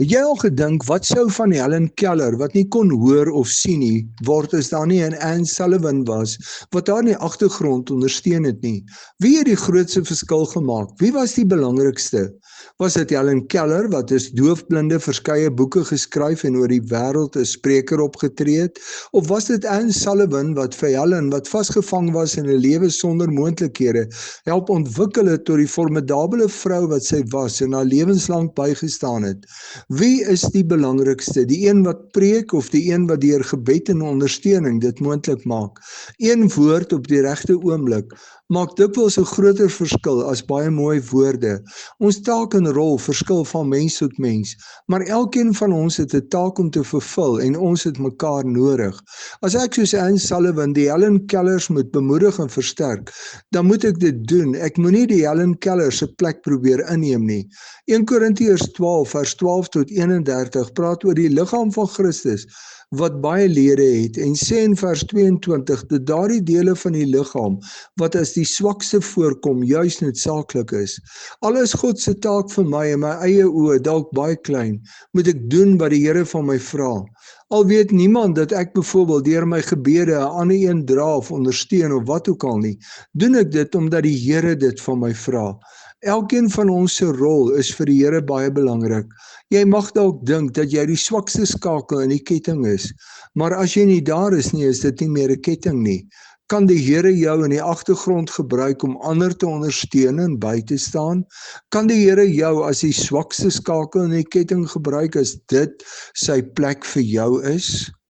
Het jy al gedink, wat sou van Helen Keller, wat nie kon hoor of sien nie, word as daar nie 'n Anne Sullivan was, wat haar in die agtergrond ondersteun het nie? Wie het die grootste verskil gemaak? Wie was die belangrikste? Was dit Helen Keller, wat as doofblinde verskeie boeke geskryf en oor die wêreld as spreker opgetree het? Of was dit Anne Sullivan, wat vir Helen, wat vasgevang was in 'n lewe sonder moontlikhede, help ontwikkel het tot die formidabele vrou wat sy was en haar lewenslank bygestaan het? Wie is die belangrikste? Die een wat preek of die een wat deur gebed en ondersteuning dit moontlik maak? Een woord op die regte oomblik maak dikwels 'n groter verskil as baie mooi woorde. Ons taak en rol verskil van mens tot mens, maar elkeen van ons het 'n taak om te vervul en ons het mekaar nodig. As ek soos Anne Sullivan die Helen Kellers moet bemoedig en versterk, dan moet ek dit doen. Ek moenie die Helen Keller se plek probeer inneem nie. 1 Korintiërs 12 vers 12 tot 31 praat oor die liggaam van Christus wat baie lede het en sê in vers 22 dat daardie dele van die liggaam wat as die swakste voorkom juis noodsaaklik is. Al is God se taak vir my in my eie oë dalk baie klein, moet ek doen wat die Here van my vra. Al weet niemand dat ek byvoorbeeld deur my gebede 'n ander een dra of ondersteun of wat ook al nie, doen ek dit omdat die Here dit van my vra. Elkeen van ons se rol is vir die Here baie belangrik. Jy mag dalk dink dat jy die swakste skakel in die ketting is, maar as jy nie daar is nie, is dit nie meer 'n ketting nie. Kan die Here jou in die agtergrond gebruik om ander te ondersteun en by te staan? Kan die Here jou as die swakste skakel in die ketting gebruik as dit sy plek vir jou is?